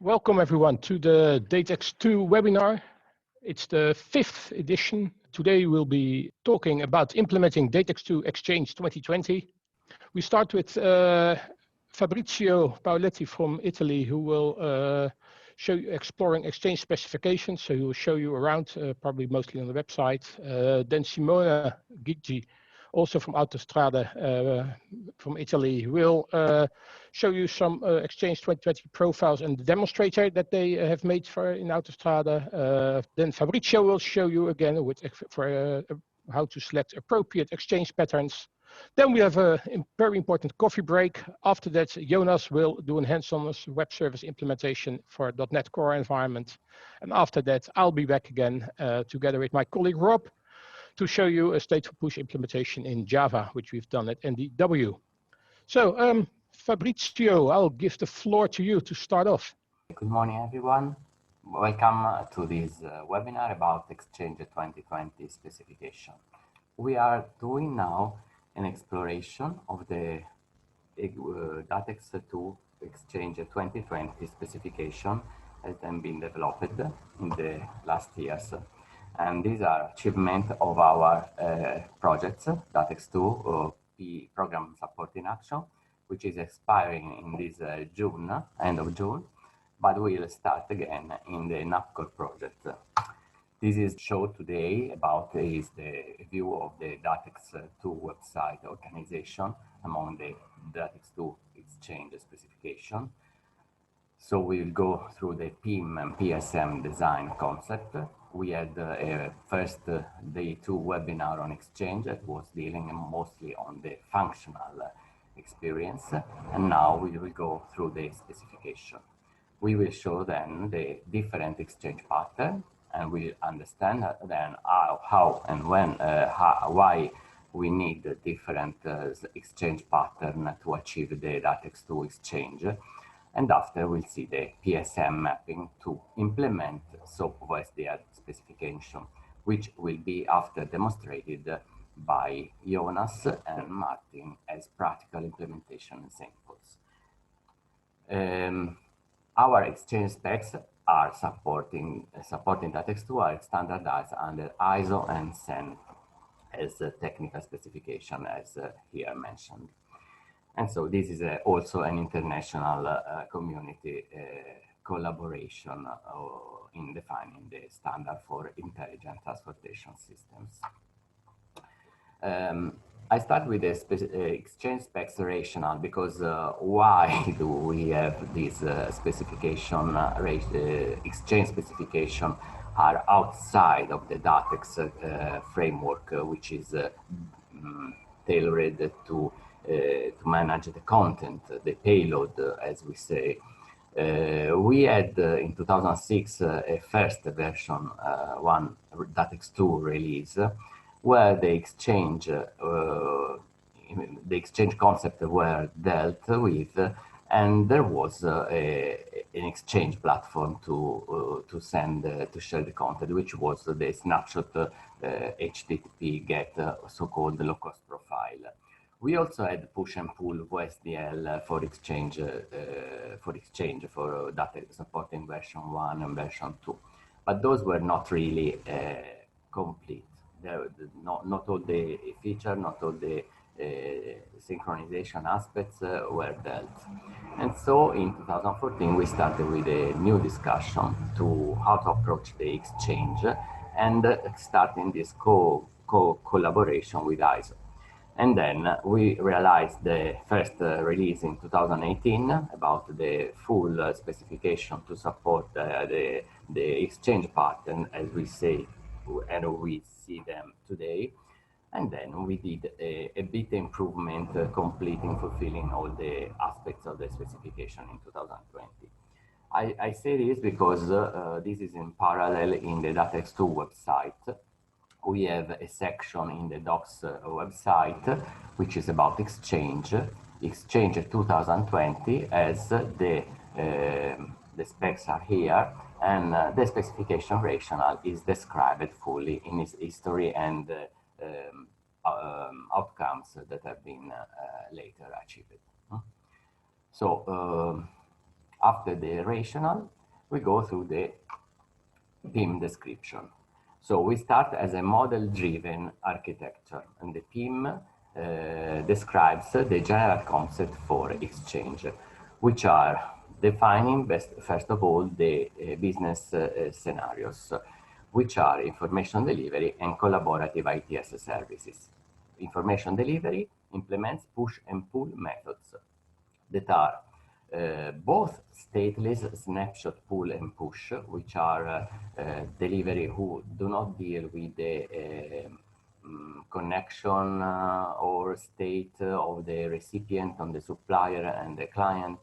Welcome everyone to the DATEX II webinar. It's the 5th edition. Today we'll be talking about implementing DATEX II Exchange 2020. We start with Fabrizio Paoletti from Italy, who will show you exploring Exchange specifications. So he will show you around, probably mostly on the website. Then Simona Gigi, also from Autostrada from Italy, will show you some Exchange 2020 profiles and the demonstrator that they have made in Autostrada. Then Fabrizio will show you again how to select appropriate exchange patterns. Then we have a very important coffee break. After that, Jonas will do a hands-on web service implementation for .NET Core environment. And after that, I'll be back again together with my colleague Rob to show you a stateful push implementation in Java, which we've done at NDW. So Fabrizio, I'll give the floor to you to start off. Good morning, everyone. Welcome to this webinar about Exchange 2020 specification. We are doing now an exploration of the DATEX II Exchange 2020 specification has then been developed in the last years. And these are achievements of our projects, DATEX II program support in action, which is expiring in this end of June, but we'll start again in the NAPCOR project. This is shown today is the view of the DATEX II website organization among the DATEX II Exchange specification. So we'll go through the PIM and PSM design concept. We had a first day 2 webinar on Exchange that was dealing mostly on the functional experience, and now we will go through the specification. We will show then the different exchange pattern, and we'll understand then how and why we need a different exchange pattern to achieve the DATEX II exchange. And after we'll see the PSM mapping to implement SOAP SDL specification, which will be after demonstrated by Jonas and Martin as practical implementation examples. Our exchange specs are supporting DATEX II are standardized under ISO and SEN as a technical specification, as here mentioned. And so this is also an international community collaboration in defining the standard for intelligent transportation systems. I start with the exchange specs rationale because why do we have this specification, exchange specification are outside of the DATEX framework, which is tailored to manage the content, the payload, as we say. We had in 2006 a first version 1 DATEX II release where the exchange concept were dealt with, and there was an exchange platform to share the content, which was the Snapshot HTTP GET, so-called low-cost profile. We also had push and pull SDL for exchange for data supporting version 1 and version 2, but those were not really complete. Not all the features, not all the synchronization aspects were dealt. And so in 2014, we started with a new discussion to how to approach the exchange and starting this collaboration with ISO. And then we realized the first release in 2018 about the full specification to support the exchange pattern, as we say, and we see them today. And then we did a bit improvement, completing, fulfilling all the aspects of the specification in 2020. I say this because this is in parallel in the DATEX II website. We have a section in the docs website, which is about Exchange 2020, as the specs are here, and the specification rationale is described fully in its history and outcomes that have been later achieved. So After the rationale, we go through the PIM description. So we start as a model-driven architecture, and the PIM describes the general concept for exchange, which are defining, first of all, the business scenarios, which are information delivery and collaborative ITS services. Information delivery implements push and pull methods that are both stateless snapshot pull and push, which are delivery who do not deal with the connection or state of the recipient on the supplier and the client,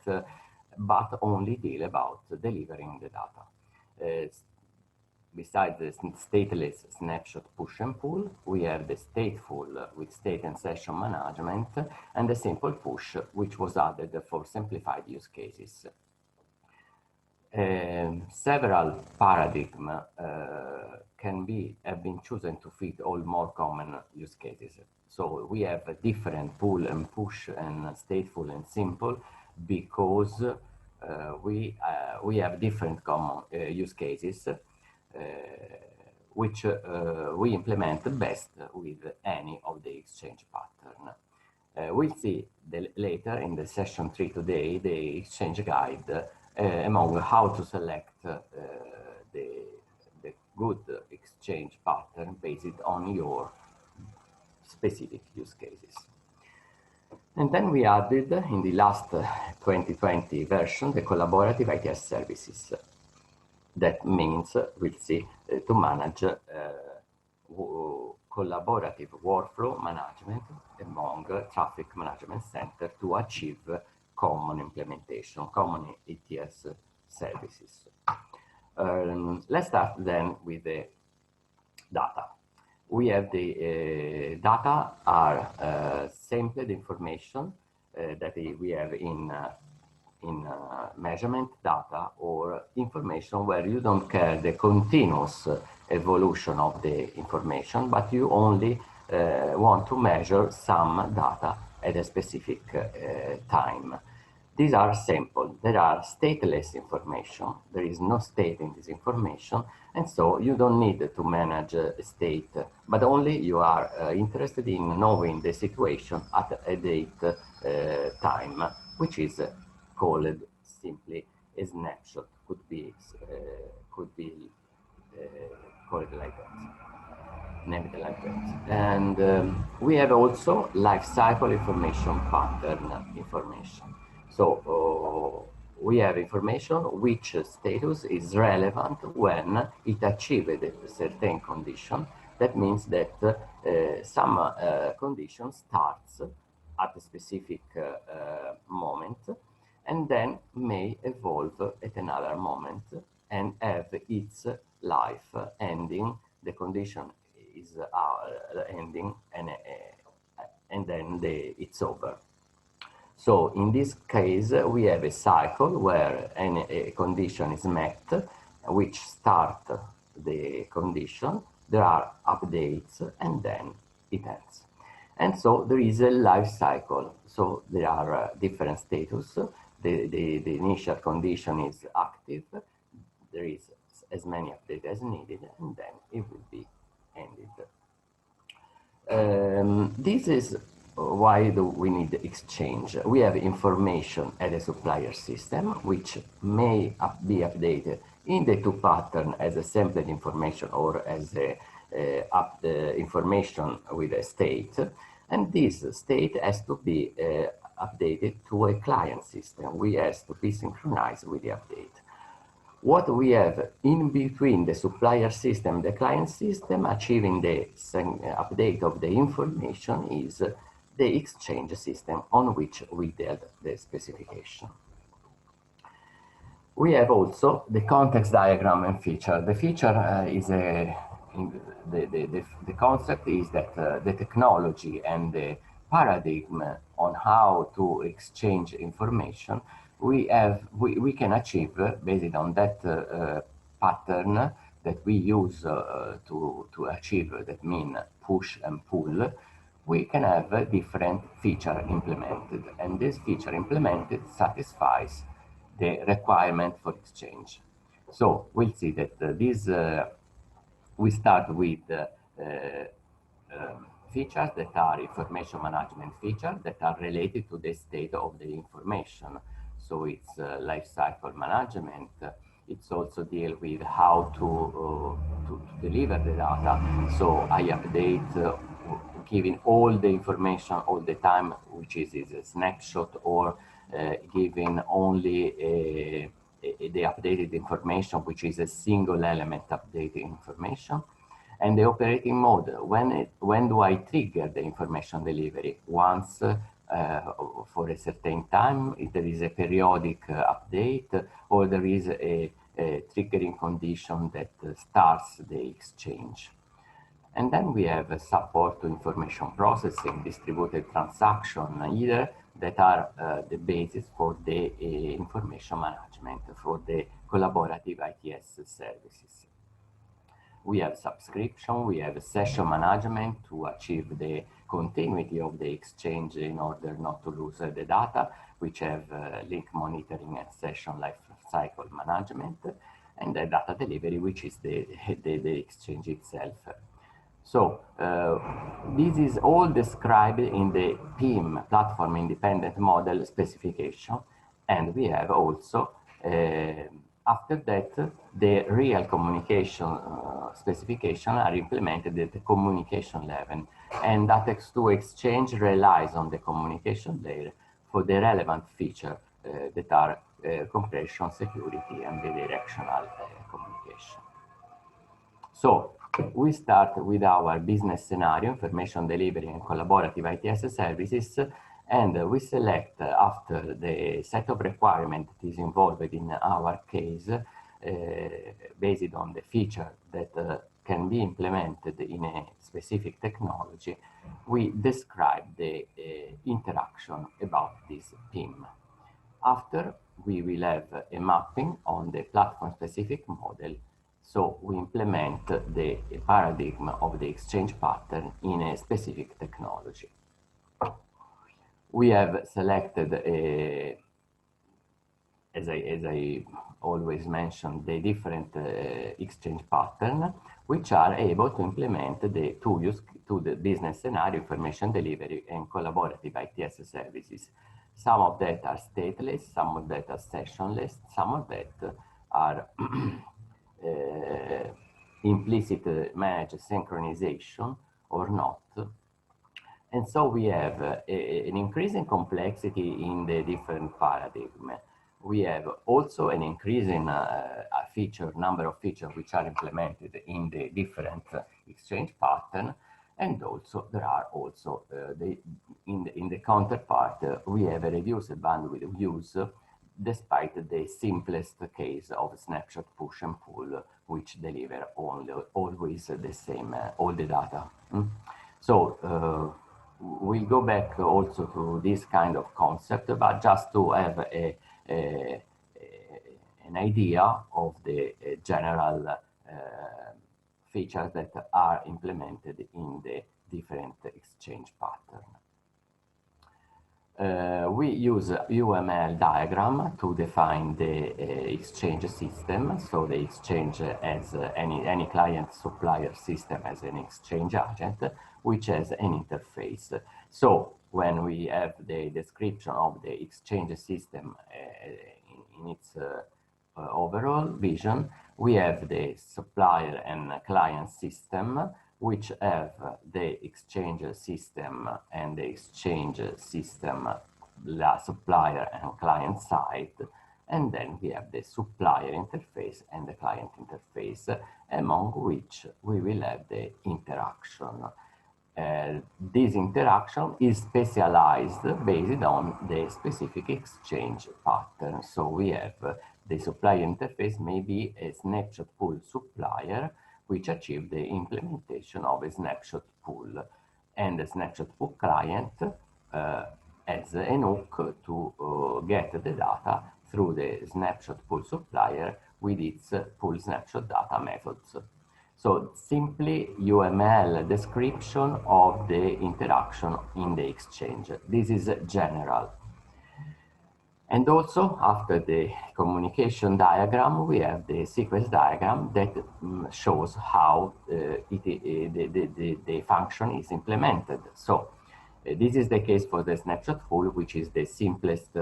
but only deal about delivering the data. Besides the stateless snapshot push and pull, we have the stateful with state and session management, and the simple push, which was added for simplified use cases. Several paradigms have been chosen to fit all more common use cases. So we have a different pull and push and stateful and simple because we have different common use cases which we implement best with any of the exchange pattern. We'll see later in the session 3 today, the exchange guide among how to select the good exchange pattern based on your specific use cases. And then we added in the last 2020 version, the collaborative ITS services. That means, we'll see, to manage collaborative workflow management among traffic management center to achieve common implementation, common ATS services. Let's start then with the data. We have the data are sampled information that we have in measurement data or information where you don't care the continuous evolution of the information, but you only want to measure some data at a specific time. These are simple. There are stateless information. There is no state in this information, and so you don't need to manage a state, but only you are interested in knowing the situation at a date time, which is called simply a snapshot. Could be called like that, named like that. And we have also lifecycle information pattern information. So we have information which status is relevant when it achieved a certain condition. That means that some condition starts at a specific moment and then may evolve at another moment and have its life ending. The condition is ending and then it's over. So in this case, we have a cycle where a condition is met, which start the condition, there are updates, and then it ends. And so there is a life cycle. So there are different status. The initial condition is active. There is as many updates as needed, and then it will be ended. This is why do we need exchange? We have information at a supplier system, which may be updated in the two pattern as a sampled information or as a information with a state. And this state has to be updated to a client system. We has to be synchronized with the update. What we have in between the supplier system, the client system, achieving the update of the information is the exchange system on which we build the specification. We have also the context diagram and feature. The feature is the concept is that the technology and the paradigm on how to exchange information we can achieve based on that pattern that we use to achieve, that mean push and pull. We can have a different feature implemented, and this feature implemented satisfies the requirement for exchange. So we'll see that we start with features that are information management features that are related to the state of the information. So it's lifecycle management. It's also deal with how to deliver the data. So I update giving all the information all the time, which is a snapshot, or giving only the updated information, which is a single element updated information. And the operating mode, when do I trigger the information delivery? Once for a certain time, if there is a periodic update, or there is a triggering condition that starts the exchange. And then we have support to information processing, distributed transaction, either that are the basis for the information management, for the collaborative ITS services. We have subscription, we have session management to achieve the continuity of the exchange in order not to lose the data, which have link monitoring and session lifecycle management, and the data delivery, which is the exchange itself. So this is all described in the PIM, Platform Independent Model specification, and we have also after that, the real communication specification are implemented at the communication level, and DATEX II exchange relies on the communication layer for the relevant features that are compression, security, and bidirectional communication. So we start with our business scenario, information delivery and collaborative ITS services, and we select after the set of requirements that is involved in our case, based on the feature that can be implemented in a specific technology, we describe the interaction about this PIM. After, we will have a mapping on the platform-specific model, so we implement the paradigm of the exchange pattern in a specific technology. We have selected, as I always mention, the different exchange pattern, which are able to implement the to the business scenario, information delivery, and collaborative ITS services. Some of that are stateless, some of that are sessionless, some of that are implicit managed synchronization or not. And so we have an increasing complexity in the different paradigm. We have also an increasing number of features which are implemented in the different exchange pattern, and also there are also in the counterpart we have a reduced bandwidth of use, despite the simplest case of snapshot push and pull, which deliver always the same all the data. So we'll go back also to this kind of concept, but just to have an idea of the general features that are implemented in the different exchange pattern. We use UML diagram to define the exchange system. So the exchange as any client supplier system as an exchange agent, which has an interface. So when we have the description of the exchange system in its overall vision, we have the supplier and client system, which have the exchange system and the exchange system, the supplier and client side. And then we have the supplier interface and the client interface, among which we will have the interaction. This interaction is specialized based on the specific exchange pattern. So we have the supplier interface may be a snapshot pull supplier, which achieve the implementation of a snapshot pull, and the snapshot pull client as an hook to get the data through the snapshot pull supplier with its pull snapshot data methods. So simply UML description of the interaction in the exchange. This is general. And also, after the communication diagram, we have the sequence diagram that shows how the function is implemented. So this is the case for the snapshot pull, which is the simplest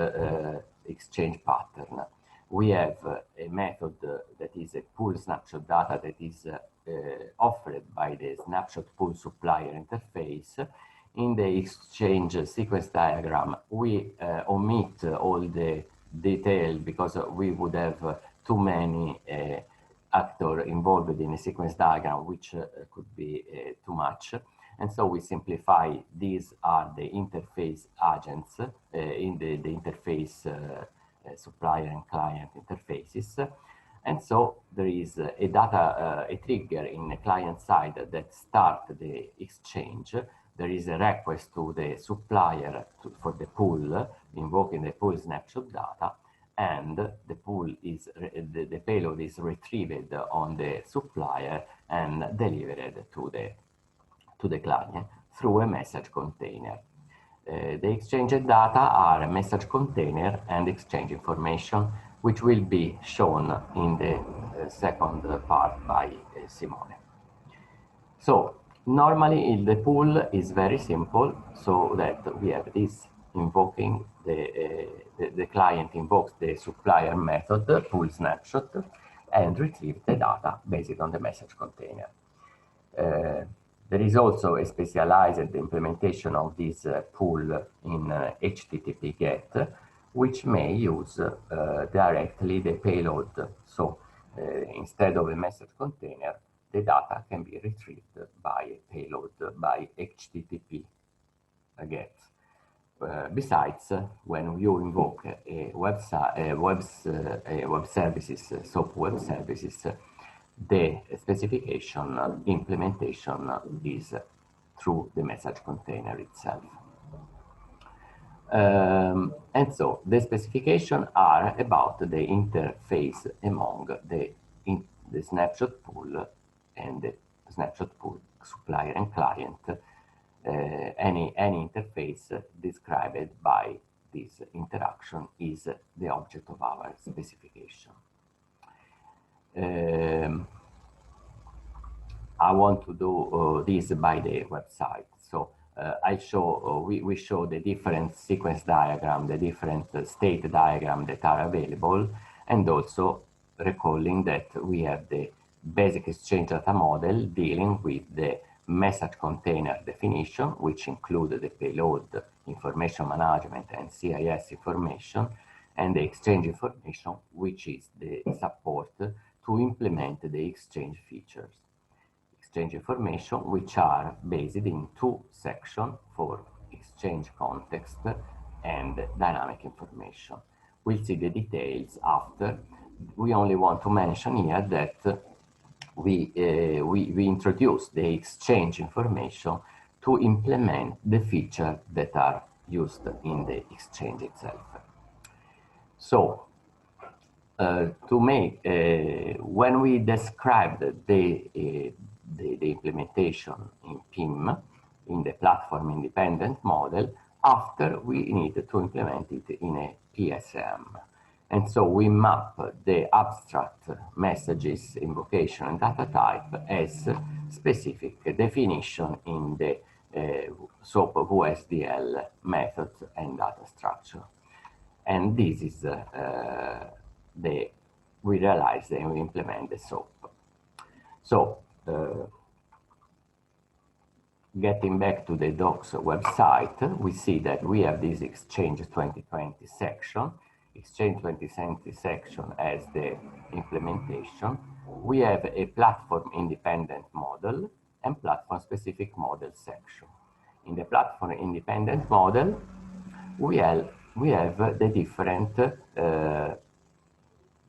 exchange pattern. We have a method that is a pull snapshot data that is offered by the snapshot pull supplier interface. In the exchange sequence diagram, we omit all the detail because we would have too many actors involved in a sequence diagram, which could be too much. And so we simplify. These are the interface agents in the interface supplier and client interfaces. And so there is a trigger in the client side that starts the exchange. There is a request to the supplier for the pull, invoking the pull snapshot data, and the pull is the payload is retrieved on the supplier and delivered to the client through a message container. The exchange data are a message container and exchange information, which will be shown in the second part by Simone. So normally the pull is very simple, so that we have this invoking the client invokes the supplier method pull snapshot and retrieve the data based on the message container. There is also a specialized implementation of this pull in HTTP GET, which may use directly the payload. So instead of a message container, the data can be retrieved by a payload by HTTP GET. Besides, when you invoke a web services, SOAP web services, the specification implementation is through the message container itself. And so the specifications are about the interface among the snapshot pull and the snapshot pull supplier and client. Any interface described by this interaction is the object of our specification. I want to do this by the website. So I show we show the different sequence diagram, the different state diagram that are available, and also recalling that we have the basic exchange data model dealing with the message container definition, which include the payload information management and CIS information, and the exchange information, which is the support to implement the exchange features. Exchange information, which are based in two sections for exchange context and dynamic information. We'll see the details after. We only want to mention here that we introduce the exchange information to implement the features that are used in the exchange itself. So to make when we described the implementation in PIM in the platform independent model, after we need to implement it in a PSM. And so we map the abstract messages, invocation, and data type as specific definition in the SOAP WSDL method and data structure. And this is we realize that we implement the SOAP. So getting back to the docs website, we see that we have this Exchange 2020 section. Exchange 2020 section as the implementation. We have a platform independent model and platform specific model section. In the platform independent model, we have the different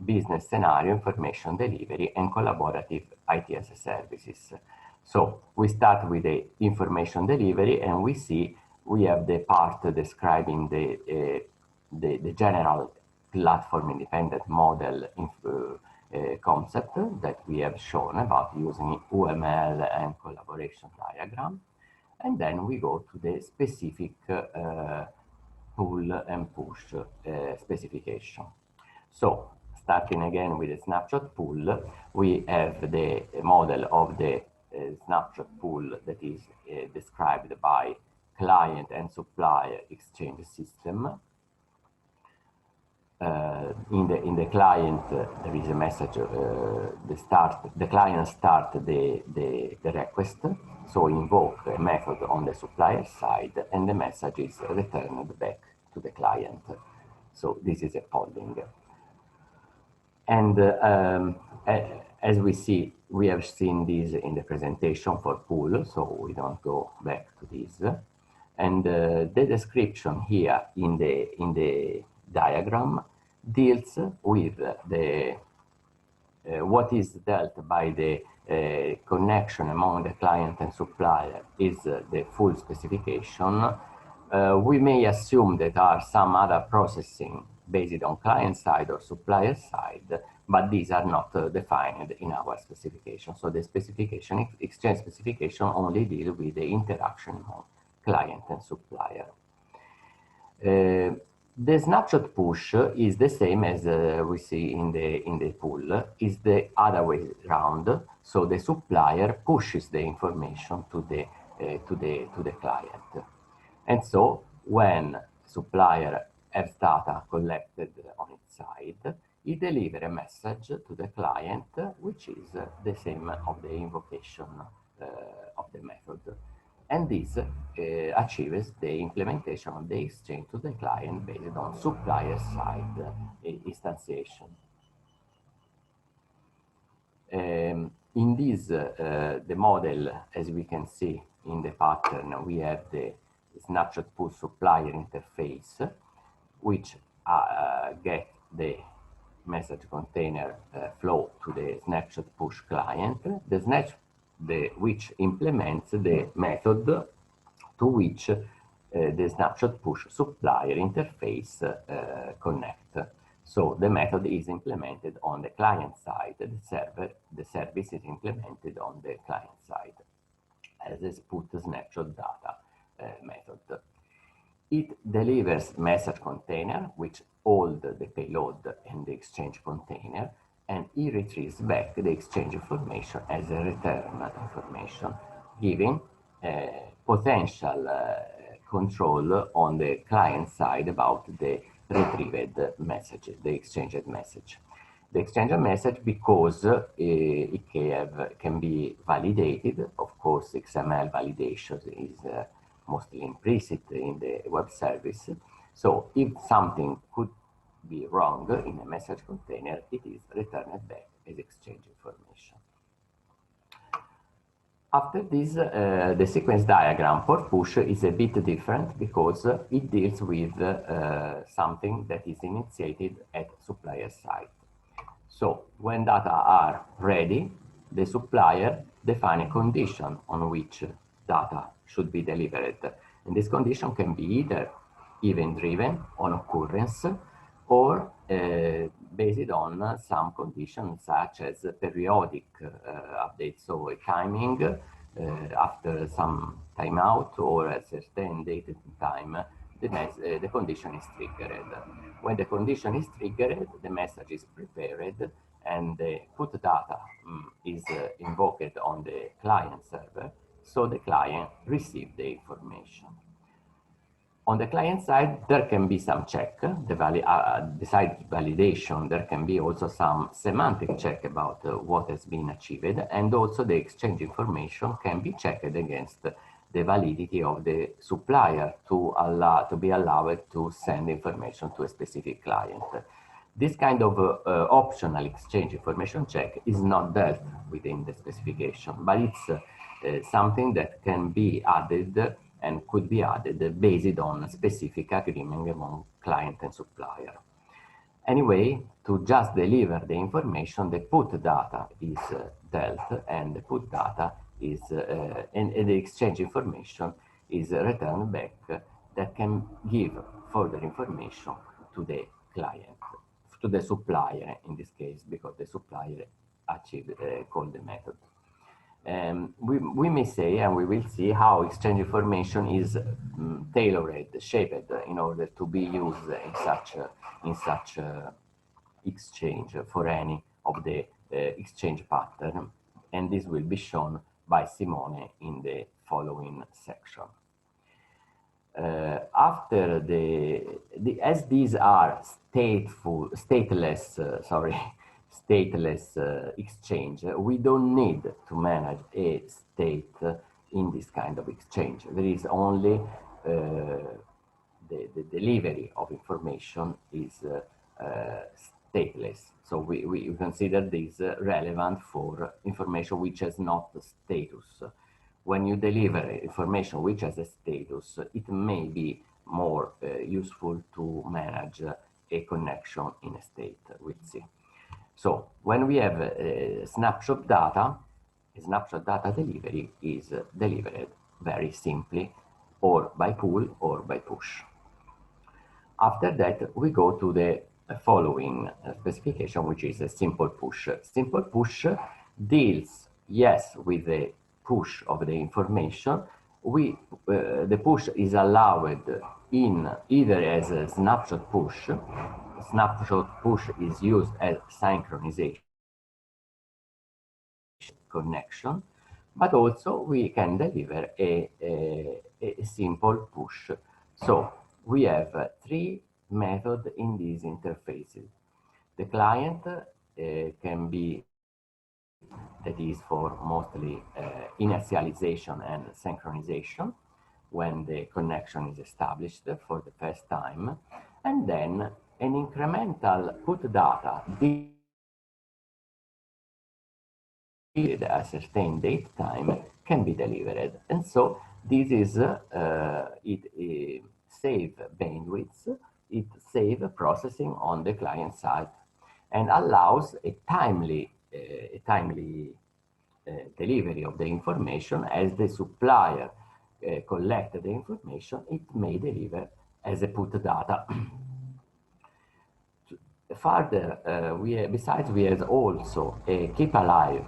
business scenario, information delivery, and collaborative ITS services. So we start with the information delivery, and we see we have the part describing the general platform independent model concept that we have shown about using UML and collaboration diagram. And then we go to the specific pull and push specification. So starting again with the snapshot pull, we have the model of the snapshot pull that is described by client and supplier exchange system. In the client, there is a message. The client start the request, so invoke a method on the supplier side, and the message is returned back to the client. So this is a polling. And as we see, we have seen this in the presentation for pull, so we don't go back to this. And the description here in the diagram deals with the what is dealt by the connection among the client and supplier is the full specification. We may assume that there are some other processing based on client side or supplier side, but these are not defined in our specification. So the specification, exchange specification, only deal with the interaction among client and supplier. The snapshot push is the same as we see in the pull. Is the other way around. So the supplier pushes the information to the client, and so when supplier has data collected on its side, it delivers a message to the client, which is the same of the invocation of the method. And this achieves the implementation of the exchange to the client based on supplier side instantiation. In this, the model, as we can see in the pattern, we have the snapshot pull supplier interface, which get the message container flow to the snapshot push client, which implements the method to which the snapshot push supplier interface connect. So the method is implemented on the client side, the service is implemented on the client side as a put snapshot data method. It delivers message container, which hold the payload and the exchange container, and it retrieves back the exchange information as a return information, giving potential control on the client side about the retrieved messages, the exchanged message. The exchanged message, because it can be validated, of course, XML validation is mostly implicit in the web service. So if something could be wrong in a message container, it is returned back as exchange information. After this, the sequence diagram for push is a bit different because it deals with something that is initiated at supplier side. So when data are ready, the supplier defines a condition on which data should be delivered. And this condition can be either event-driven on occurrence or based on some conditions such as periodic updates, so a timing after some timeout or a certain date and time, the condition is triggered. When the condition is triggered, the message is prepared and the put data is invoked on the client server, so the client receives the information. On the client side, there can be some check, besides validation, there can be also some semantic check about what has been achieved, and also the exchange information can be checked against the validity of the supplier to be allowed to send information to a specific client. This kind of optional exchange information check is not dealt within the specification, but it's something that can be added and could be added based on a specific agreement among client and supplier. Anyway, to just deliver the information, the put data is dealt, and the put data is, and the exchange information is returned back that can give further information to the client, to the supplier in this case, because the supplier achieved called the method. We may say, and we will see, how exchange information is tailored, shaped in order to be used in such exchange for any of the exchange pattern, and this will be shown by Simone in the following section. After as these are stateless exchange, we don't need to manage a state in this kind of exchange. There is only the delivery of information is stateless. So we consider this relevant for information which has not a status. When you deliver information which has a status, it may be more useful to manage a connection in a state. We'll see. So when we have a snapshot data delivery is delivered very simply, or by pull or by push. After that, we go to the following specification, which is a simple push. Simple push deals, yes, with the push of the information. The push is allowed in either as a snapshot push. Snapshot push is used as synchronization connection, but also we can deliver a simple push. So we have three methods in these interfaces. The client can be, that is for mostly initialization and synchronization when the connection is established for the first time, and then an incremental put data at a certain date time can be delivered. And so this is it save bandwidth, it save processing on the client side, and allows a timely delivery of the information. As the supplier collects the information, it may deliver as a put data. Further, besides, we have also a keep alive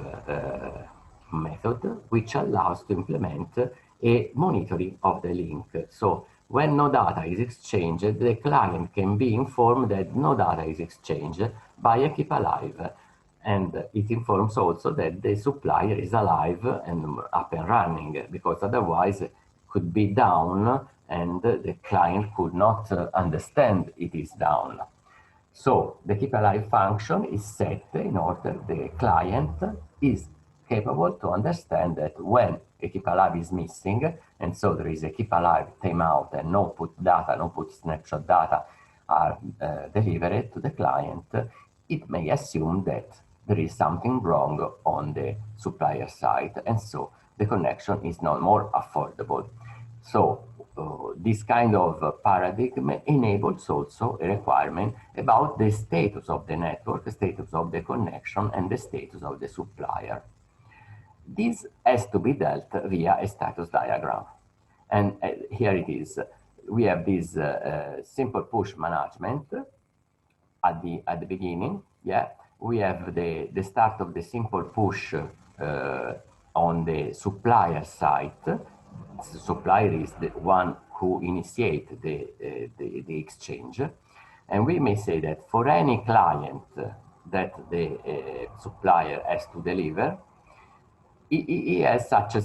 method, which allows to implement a monitoring of the link. So when no data is exchanged, the client can be informed that no data is exchanged by a keep alive. And it informs also that the supplier is alive and up and running, because otherwise it could be down and the client could not understand it is down. So the keep alive function is set in order the client is capable to understand that when a keep alive is missing, and so there is a keep alive timeout and no put data, no put snapshot data are delivered to the client, it may assume that there is something wrong on the supplier side, and so the connection is no more affordable. So this kind of paradigm enables also a requirement about the status of the network, the status of the connection, and the status of the supplier. This has to be dealt via a status diagram. And here it is. We have this simple push management at the beginning. Yeah, we have the start of the simple push on the supplier side. The supplier is the one who initiates the exchange. And we may say that for any client that the supplier has to deliver, he has such a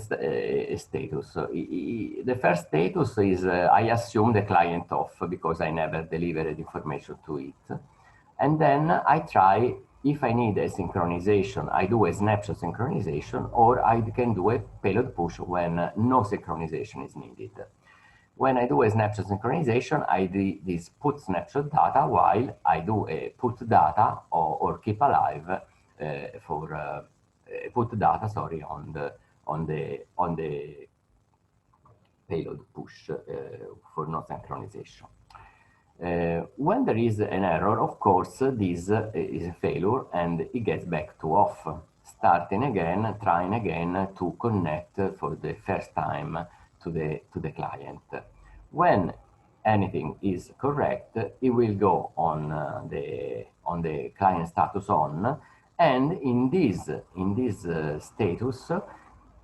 status. The first status is I assume the client off because I never delivered information to it. And then I try, if I need a synchronization, I do a snapshot synchronization, or I can do a payload push when no synchronization is needed. When I do a snapshot synchronization, I do this put snapshot data while I do a put data or keep alive for put data, sorry, on the payload push for no synchronization. When there is an error, of course, this is a failure and it gets back to off, starting again, trying again to connect for the first time to the client. When anything is correct, it will go on the client status on, and in this status,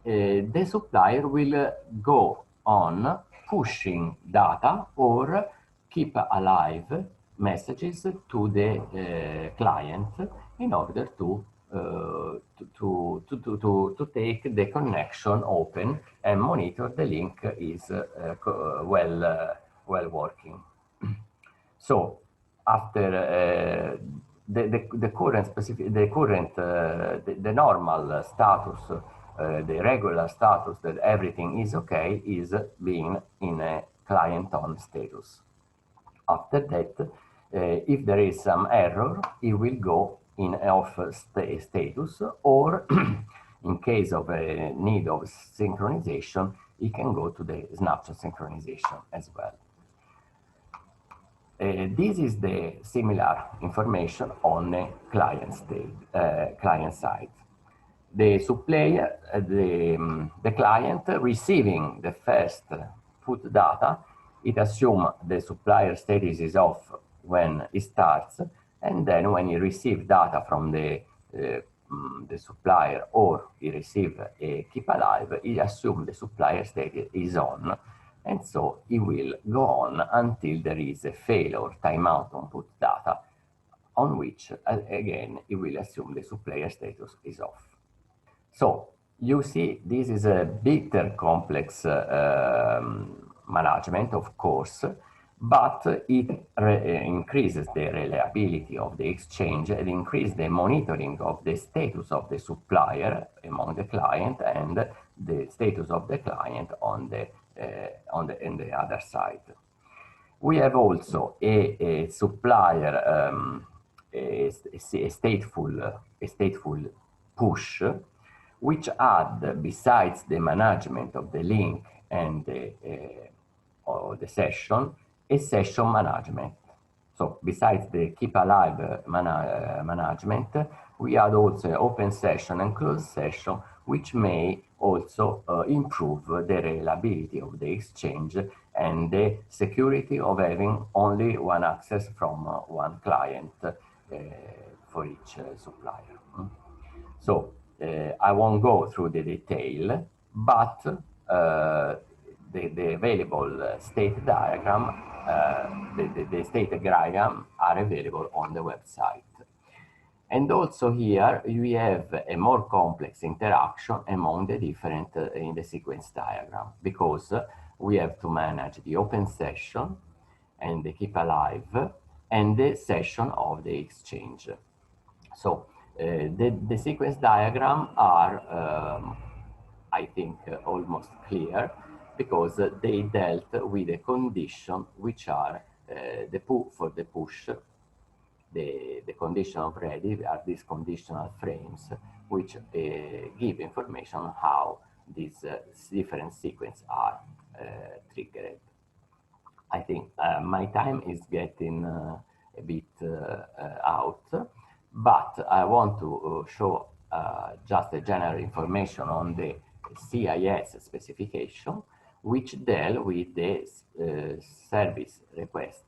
the supplier will go on pushing data or keep alive messages to the client in order to take the connection open and monitor the link is well working. So after the normal status, the regular status that everything is okay is being in a client on status. After that, if there is some error, it will go in off status, or in case of a need of synchronization, it can go to the snapshot synchronization as well. This is the similar information on the client side. The supplier, the client receiving the first put data, it assumes the supplier status is off when it starts, and then when you receive data from the supplier or you receive a keep alive, it assumes the supplier status is on, and so it will go on until there is a fail or timeout on put data, on which again it will assume the supplier status is off. So you see, this is a bit complex management, of course, but it increases the reliability of the exchange and increases the monitoring of the status of the supplier among the client and the status of the client on the other side. We have also a supplier, a stateful push, which add, besides the management of the link and the session, a session management. So besides the keep alive management, we add also open session and closed session, which may also improve the reliability of the exchange and the security of having only one access from one client for each supplier. So I won't go through the detail, but the available state diagram, the state diagram are available on the website. And also here we have a more complex interaction among the different in the sequence diagram, because we have to manage the open session and the keep alive and the session of the exchange. So the sequence diagram are, I think, almost clear, because they dealt with the condition which are for the push. The condition of ready are these conditional frames, which give information on how these different sequences are triggered. I think my time is getting a bit out, but I want to show just a general information on the CIS specification, which deal with the service request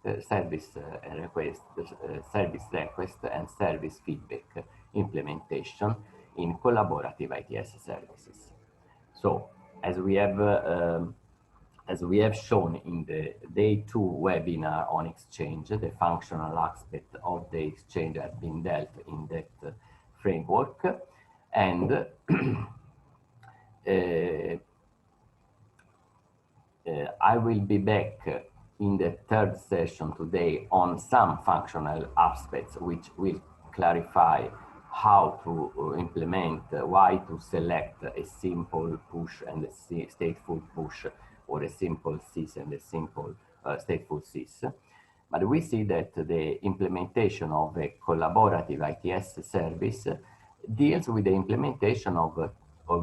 and service feedback implementation in collaborative ITS services. So as we have shown in the day 2 webinar on exchange, the functional aspect of the exchange has been dealt in that framework, and I will be back in the third session today on some functional aspects which will clarify how to implement, why to select a simple push and a stateful push, or a simple sys and a simple stateful sys. But we see that the implementation of a collaborative ITS service deals with the implementation of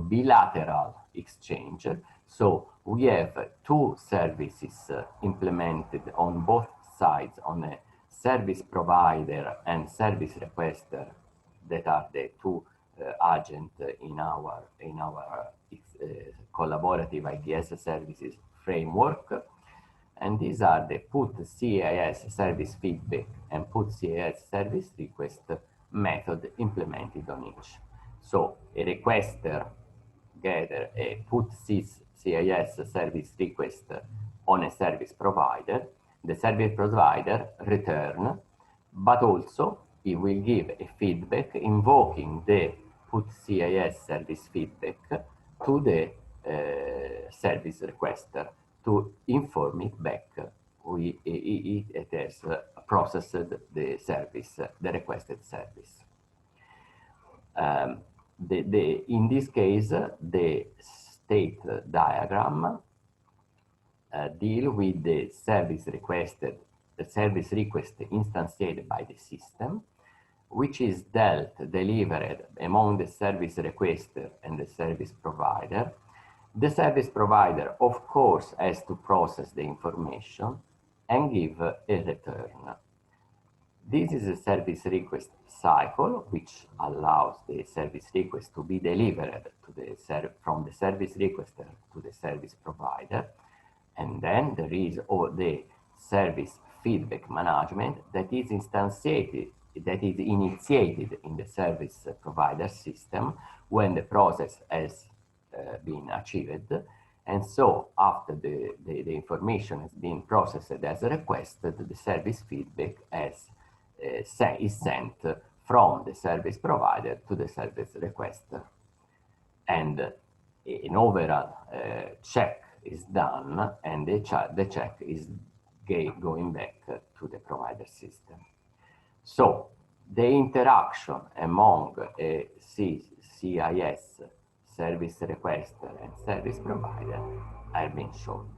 bilateral exchange. So we have 2 services implemented on both sides, on a service provider and service requester, that are the 2 agents in our collaborative ITS services framework. And these are the put CIS service feedback and put CIS service request method implemented on each. So a requester gather a put CIS service request on a service provider. The service provider return, but also it will give a feedback invoking the put CIS service feedback to the service requester to inform it back it has processed the service, the requested service. In this case, the state diagram deal with the service request instantiated by the system, which is delivered among the service requester and the service provider. The service provider, of course, has to process the information and give a return. This is a service request cycle, which allows the service request to be delivered to from the service requester to the service provider. And then there is all the service feedback management that is instantiated, that is initiated in the service provider system when the process has been achieved. And so after the information has been processed as requested, the service feedback is sent from the service provider to the service requester. And an overall check is done, and the check is going back to the provider system. So the interaction among a CIS service requester and service provider have been shown.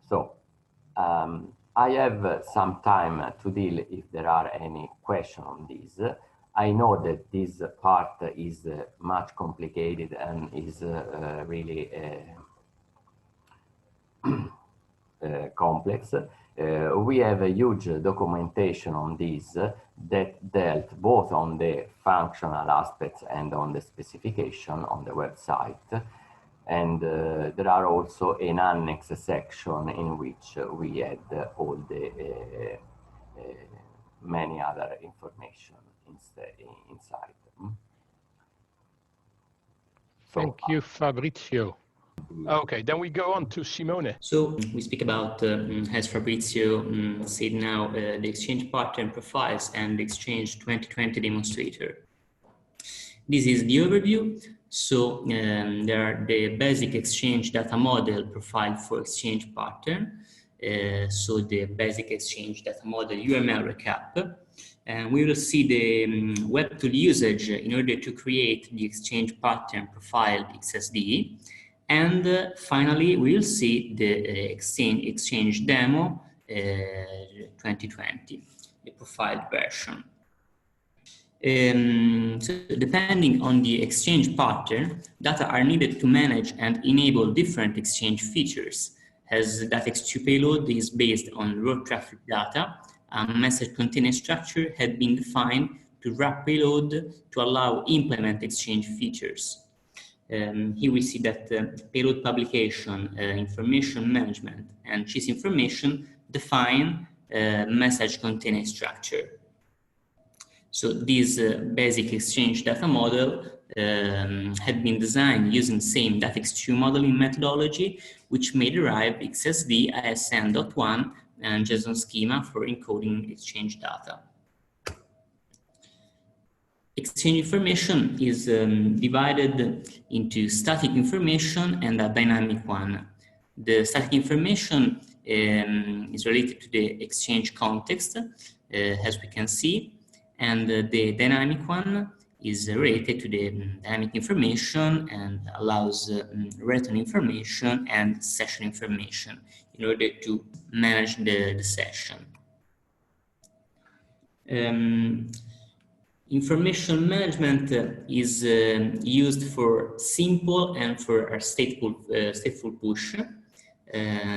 So I have some time to deal if there are any questions on this. I know that this part is much complicated and is really complex. We have a huge documentation on this that dealt both on the functional aspects and on the specification on the website. And there are also an annex section in which we had all the many other information inside. Thank you, Fabrizio. Okay, then we go on to Simone. So we speak about, as Fabrizio said now, the exchange pattern profiles and the Exchange 2020 demonstrator. This is the overview. So there are the basic exchange data model profile for exchange pattern. So the basic exchange data model UML recap. And we will see the web tool usage in order to create the exchange pattern profile XSD. And finally, we will see the exchange demo 2020, the profiled version. So depending on the exchange pattern, data are needed to manage and enable different exchange features. As DATEX II payload is based on raw traffic data, a message container structure had been defined to wrap payload to allow implement exchange features. Here we see that payload publication, information management, and CIS information define message container structure. So this basic exchange data model had been designed using the same DATEX II modeling methodology, which may derive XSD, ISN.1, and JSON schema for encoding exchange data. Exchange information is divided into static information and a dynamic one. The static information is related to the exchange context, as we can see, and the dynamic one is related to the dynamic information and allows return information and session information in order to manage the session. Information management is used for simple and for a stateful push,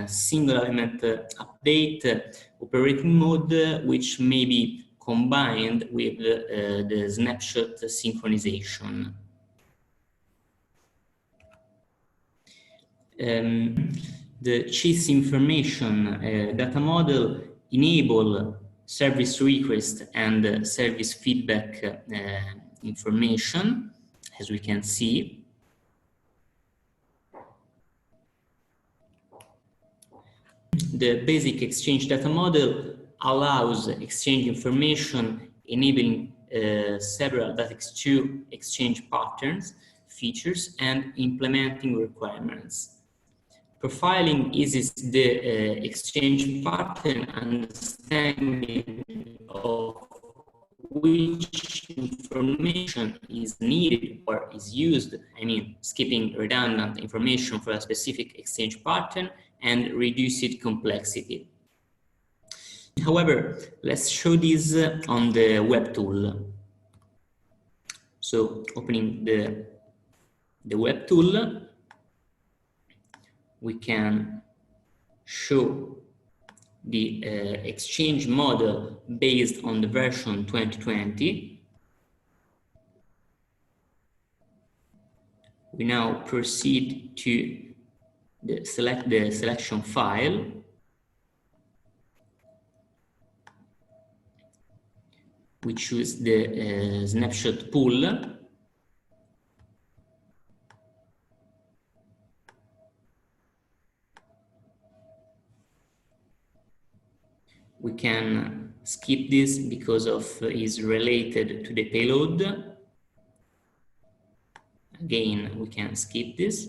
single element update operating mode, which may be combined with the snapshot synchronization. The CIS information data model enable service request and service feedback information, as we can see. the basic exchange data model allows exchange information, enabling several DATEX II exchange patterns, features, and implementing requirements. Profiling eases the exchange pattern understanding of which information is needed or is used, I mean, skipping redundant information for a specific exchange pattern and reduce its complexity. However, let's show this on the web tool. So, opening the web tool, we can show the exchange model based on the version 2020. We now proceed to select the selection file. We choose the snapshot pull. We can skip this because of is related to the payload. Again, we can skip this.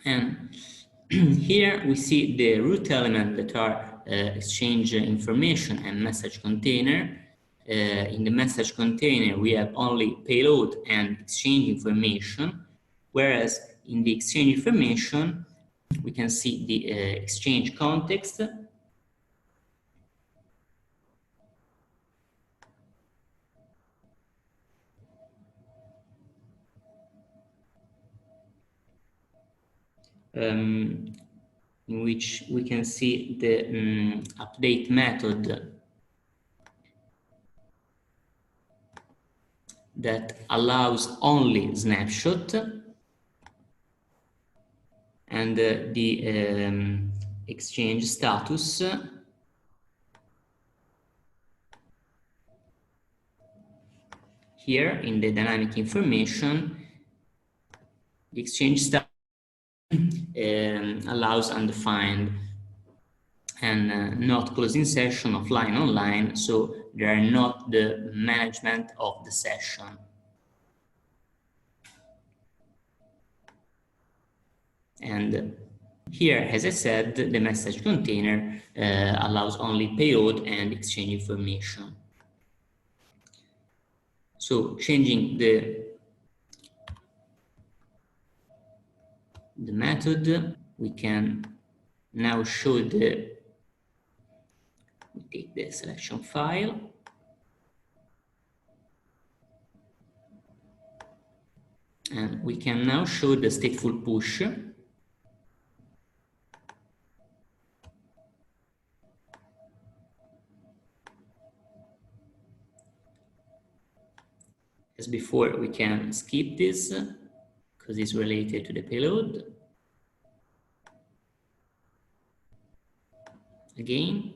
And here we see the root element that are exchange information and message container. In the message container, we have only payload and exchange information, whereas in the exchange information, we can see the exchange context, in which we can see the update method that allows only snapshot, and the exchange status here in the dynamic information. The exchange status allows undefined and not closing session, offline, online, so they are not the management of the session. And here, as I said, the message container allows only payload and exchange information. So changing the method, we can now show we take the selection file. And we can now show the stateful push. As before, we can skip this because it's related to the payload. Again.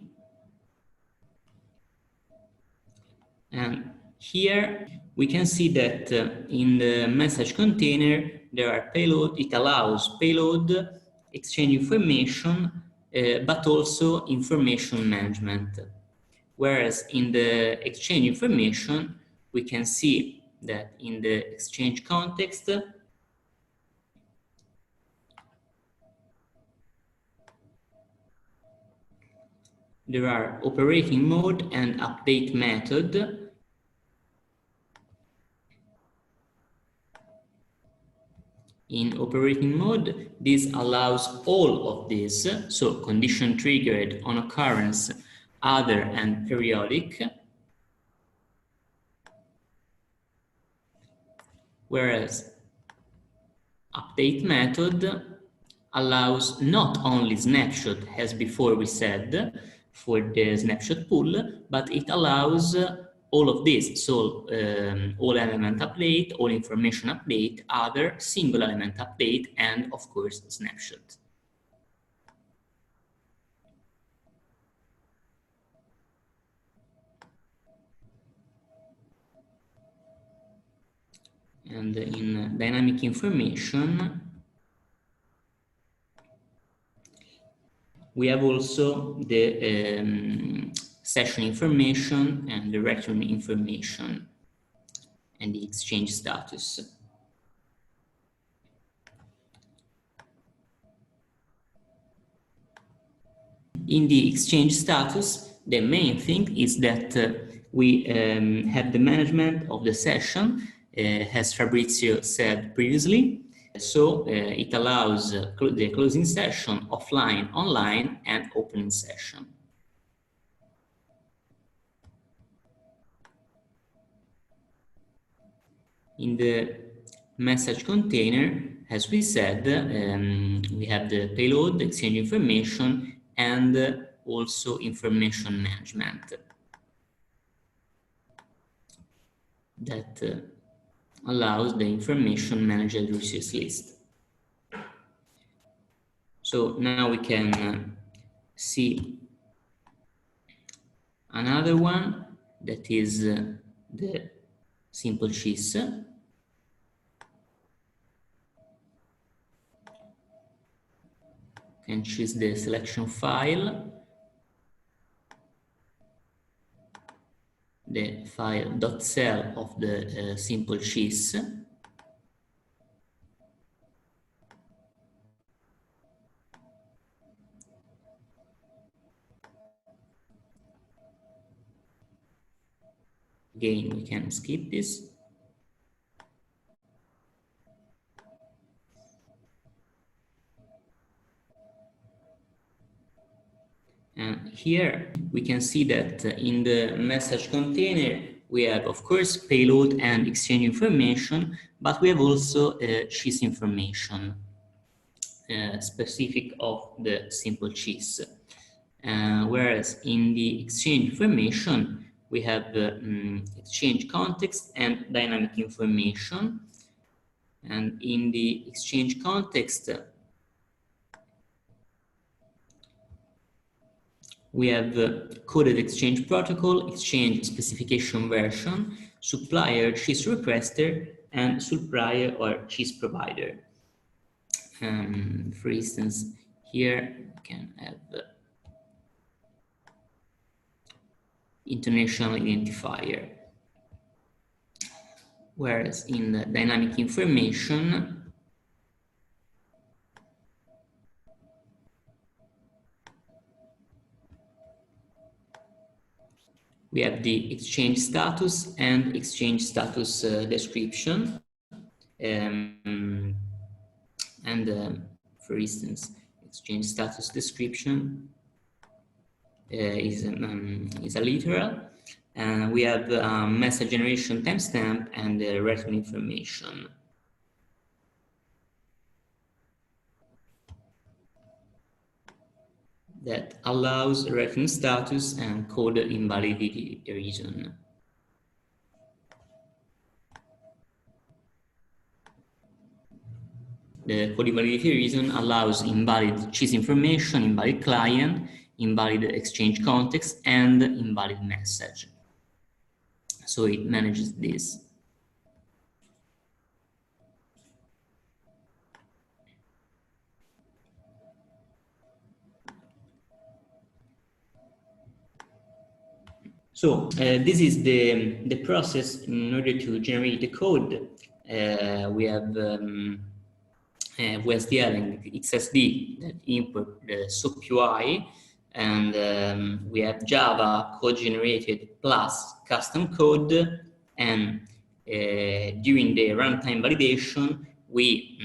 And here we can see that in the message container, there are payload, it allows payload, exchange information, but also information management. Whereas in the exchange information, we can see that in the exchange context, there are operating mode and update method. In operating mode, this allows all of this, so condition triggered, on occurrence, other, and periodic. Whereas update method allows not only snapshot, as before we said, for the snapshot pull, but it allows all of this. So all element update, all information update, other, single element update, and of course, snapshot. And in dynamic information, we have also the session information and the return information and the exchange status. In the exchange status, the main thing is that we have the management of the session, as Fabrizio said previously. So it allows the closing session, offline, online, and opening session. In the message container, as we said, we have the payload, the exchange information, and also information management that allows the information managed resource list. So now we can see another one that is the simple cheese. Can choose the selection file, the file .cell of the simple cheese. Again, we can skip this. And here we can see that in the message container, we have, of course, payload and exchange information, but we have also cheese information specific of the simple cheese. Whereas in the exchange information, we have exchange context and dynamic information. And in the exchange context, we have coded exchange protocol, exchange specification version, supplier cheese requester, and supplier or cheese provider. For instance, here we can have international identifier. Whereas in the dynamic information, we have the exchange status and exchange status description. For instance, exchange status description is a literal. And we have message generation timestamp and return information. That allows return status and code invalidity reason. The code invalidity reason allows invalid cheese information, invalid client, invalid exchange context, and invalid message. So it manages this. So this is the process in order to generate the code. We have WSDL and XSD that import the SOAP UI, and we have Java code generated plus custom code. And during the runtime validation, we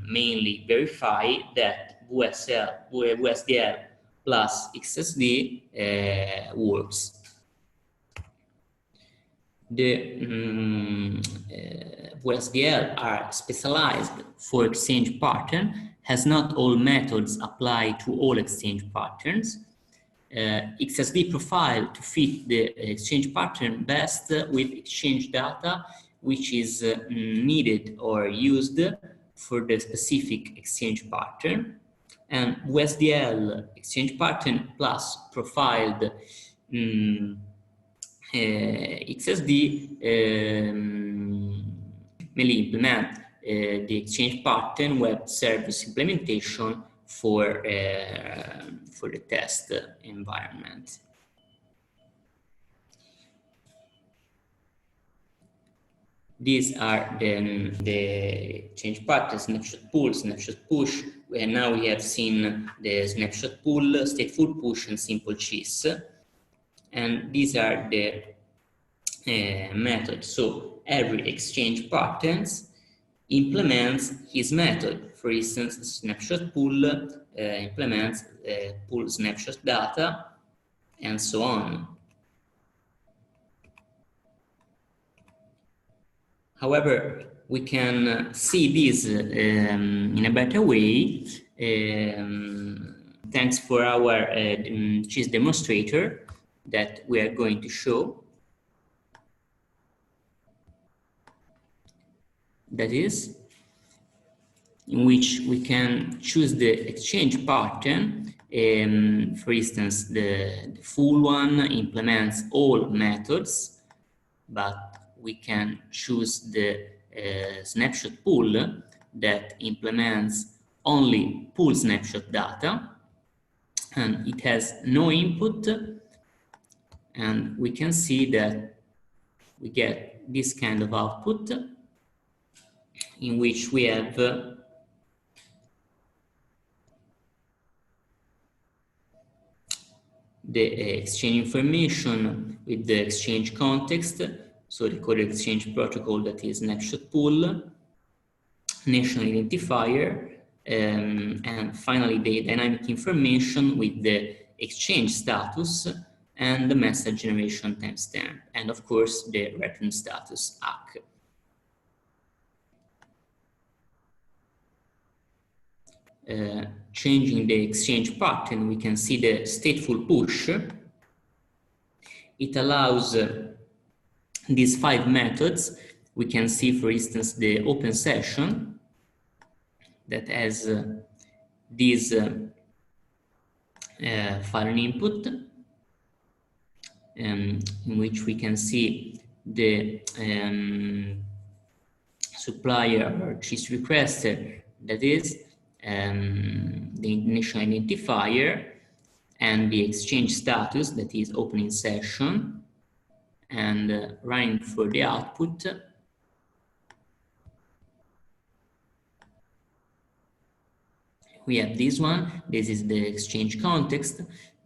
mainly verify that WSDL plus XSD works. The WSDL are specialized for exchange pattern, as not all methods apply to all exchange patterns. XSD profile to fit the exchange pattern best with exchange data, which is needed or used for the specific exchange pattern. And WSDL exchange pattern plus profiled XSD mainly implement the exchange pattern web service implementation for the test environment. These are the change pattern, snapshot pull, snapshot push, and now we have seen the snapshot pull, stateful push, and simple cheese. And these are the methods. So every exchange patterns implements his method. For instance, snapshot pull implements pull snapshot data, and so on. However, we can see this in a better way thanks for our cheese demonstrator that we are going to show. That is, in which we can choose the exchange pattern. For instance, the full one implements all methods, but we can choose the snapshot pull that implements only pull snapshot data, and it has no input, and we can see that we get this kind of output in which we have the exchange information with the exchange context, so the code exchange protocol, that is snapshot pull, national identifier, and finally the dynamic information with the exchange status and the message generation timestamp, and of course the return status ACK. Changing the exchange pattern, we can see the stateful push. It allows these 5 methods. We can see, for instance, the open session that has this file input, in which we can see the supplier or cheese requester, that is the national identifier, and the exchange status, that is opening session, and running for the output. We have this one. This is the exchange context,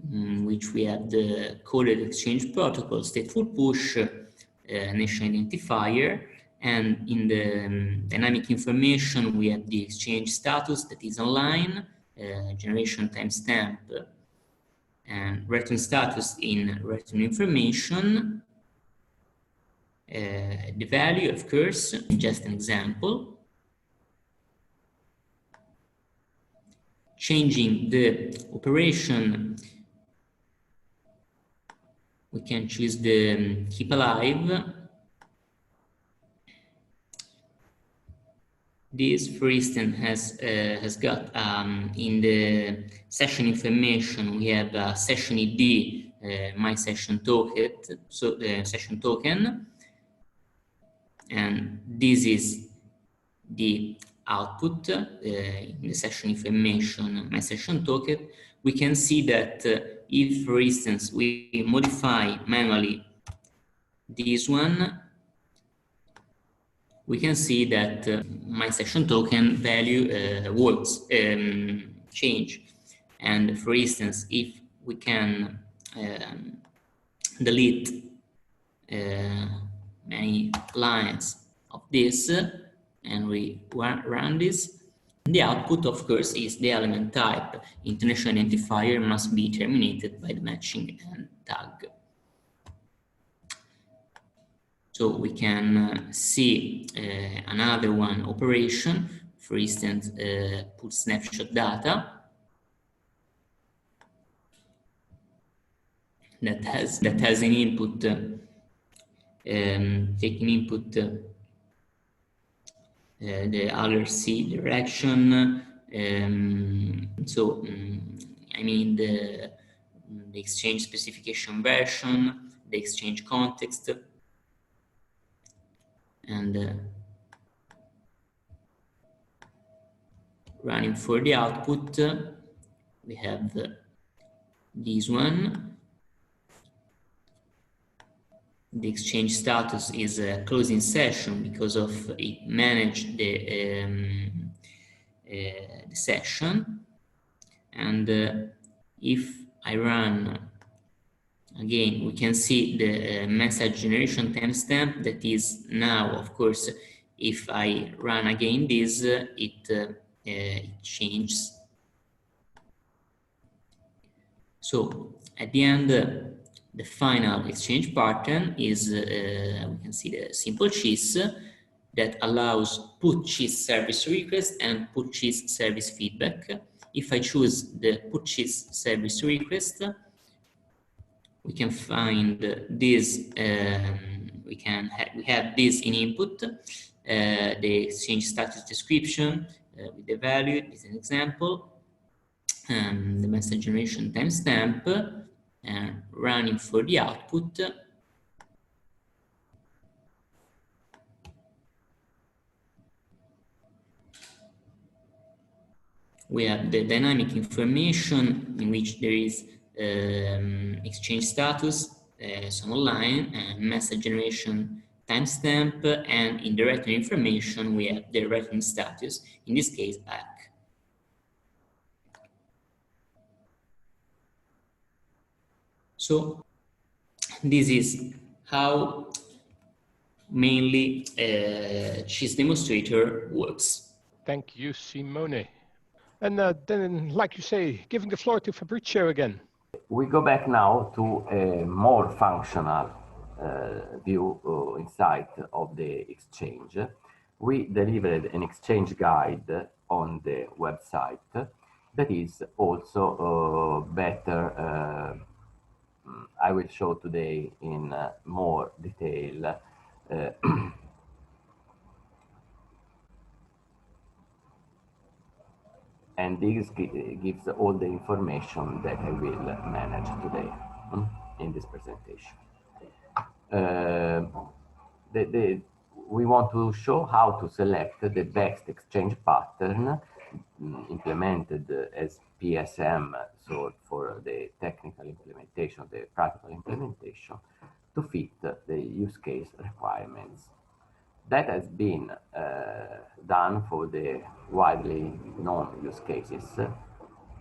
which we have the coded exchange protocol, stateful push, national identifier, and in the dynamic information we have the exchange status, that is online, generation timestamp, and return status in return information. The value, of course, just an example. Changing the operation, we can choose the keep alive. This, for instance, has got in the session information we have a session ID, my session token, so the session token, and this is the output in the session information, my session token. We can see that if, for instance, we modify manually this one, we can see that my session token value works, change. And for instance, if we can delete many lines of this and we run this, the output, of course, is the element type. International identifier must be terminated by the matching and tag. So we can see another one operation, for instance, put snapshot data that has an input, taking input the RC direction. I mean the exchange specification version, the exchange context, and running for the output, we have this one. The exchange status is a closing session because of it managed the session. And if I run again, we can see the message generation timestamp that is now, of course, if I run again this, it changes. So at the end, the final exchange pattern is, we can see the simple cheese that allows put cheese service request and put cheese service feedback. If I choose the put cheese service request, we can find this, we have this in input, the exchange status description with the value, this is an example, the message generation timestamp, running for the output. We have the dynamic information in which there is exchange status, some online, message generation timestamp, and in the return information we have the return status, in this case back. So this is how mainly cheese demonstrator works. Thank you, Simone. And then, like you say, giving the floor to Fabrizio again. We go back now to a more functional view insight of the exchange. We delivered an exchange guide on the website that is also better. I will show today in more detail. And this gives all the information that I will manage today in this presentation. We want to show how to select the best exchange pattern implemented as PSM, so for the technical implementation, the practical implementation, to fit the use case requirements. That has been done for the widely known use cases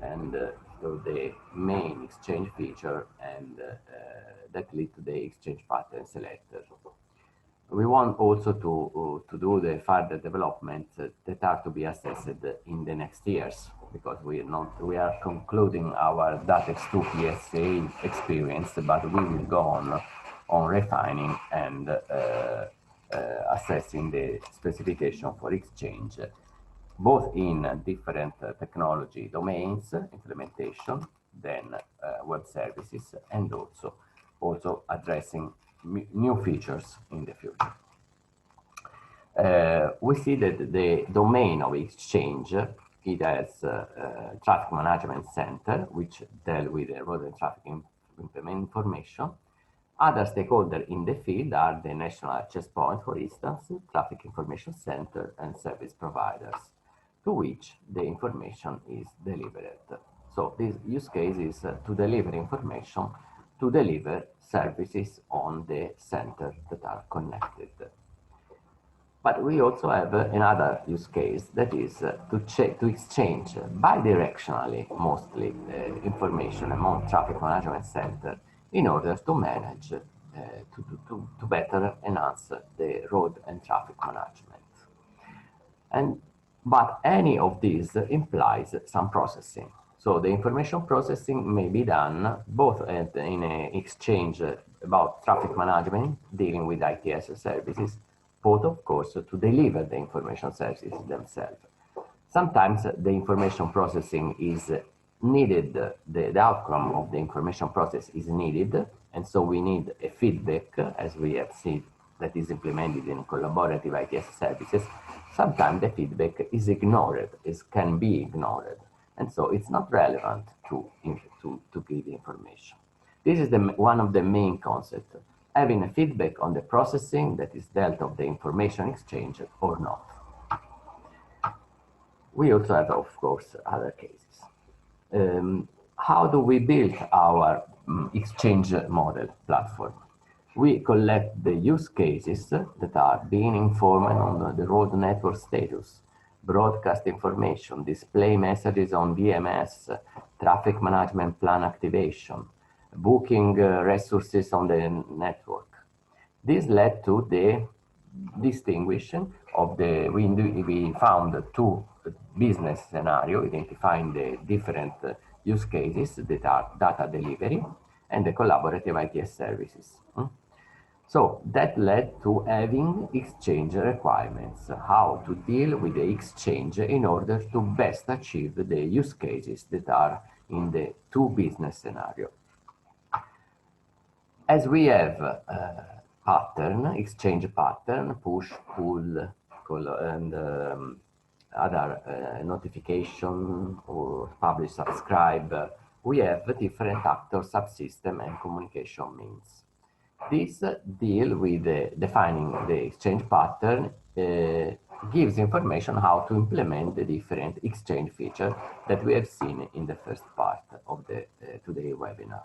and for the main exchange feature and that lead to the exchange pattern selector. We want also to do the further developments that are to be assessed in the next years, because we are concluding our DATEX II PSA experience, but we will go on refining and assessing the specification for exchange, both in different technology domains, implementation, then web services, and also addressing new features in the future. We see that the domain of exchange, it has traffic management center, which deal with the road and traffic information. Other stakeholders in the field are the national access point, for instance, traffic information center, and service providers, to which the information is delivered. So this use case is to deliver information, to deliver services on the center that are connected. But we also have another use case that is to exchange bidirectionally, mostly, information among traffic management center in order to manage, to better enhance the road and traffic management. But any of these implies some processing. So the information processing may be done both in an exchange about traffic management, dealing with ITS services, both of course to deliver the information services themselves. Sometimes the information processing is needed, the outcome of the information process is needed, and so we need a feedback, as we have seen, that is implemented in collaborative ITS services. Sometimes the feedback is ignored, can be ignored, and so it's not relevant to give information. This is one of the main concepts, having a feedback on the processing that is dealt of the information exchange or not. We also have, of course, other cases. How do we build our exchange model platform? We collect the use cases that are being informed on the road network status, broadcast information, display messages on VMS, traffic management plan activation, booking resources on the network. This led to the distinguishing of the, we found two business scenarios identifying the different use cases that are data delivery and the collaborative ITS services. So that led to having exchange requirements, how to deal with the exchange in order to best achieve the use cases that are in the two business scenarios. As we have pattern, exchange pattern, push, pull, and other notification or publish, subscribe, we have different actor subsystem and communication means. This deal with defining the exchange pattern gives information how to implement the different exchange features that we have seen in the first part of the today's webinar.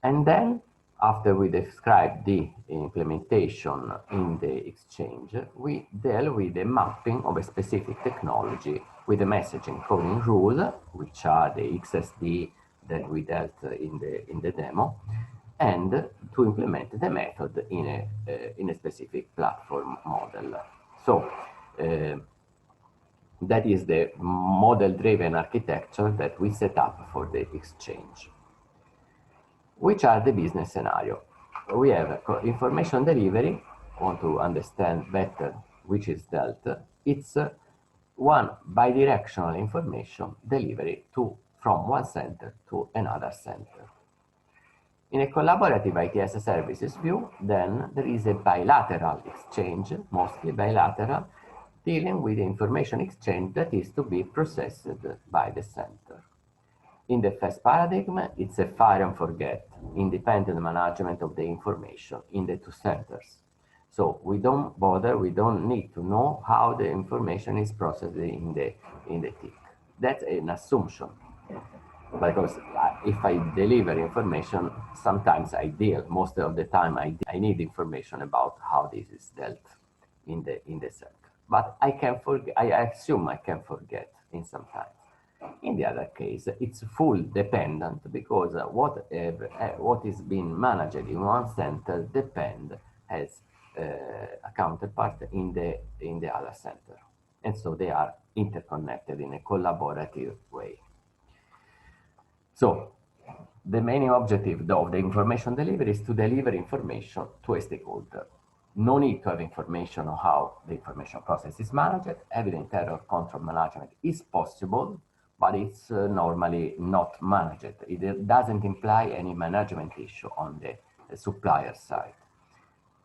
And then, after we describe the implementation in the exchange, we deal with the mapping of a specific technology with the message encoding rule, which are the XSD that we dealt in the demo, and to implement the method in a specific platform model. So that is the model-driven architecture that we set up for the exchange. Which are the business scenario? We have information delivery. Want to understand better which is dealt. It's one bidirectional information delivery from one center to another center. In a collaborative ITS services view, then there is a bilateral exchange, mostly bilateral, dealing with the information exchange that is to be processed by the center. In the first paradigm, it's a fire and forget, independent management of the information in the two centers. So we don't bother, we don't need to know how the information is processed in the TIC. That's an assumption. Because if I deliver information, sometimes I deal, most of the time I need information about how this is dealt in the center. But I can forget, I assume I can forget in some time. In the other case, it's full dependent because what is being managed in one center depend as a counterpart in the other center. And so they are interconnected in a collaborative way. So the main objective of the information delivery is to deliver information to a stakeholder. No need to have information on how the information process is managed. Evident error control management is possible, but it's normally not managed. It doesn't imply any management issue on the supplier side.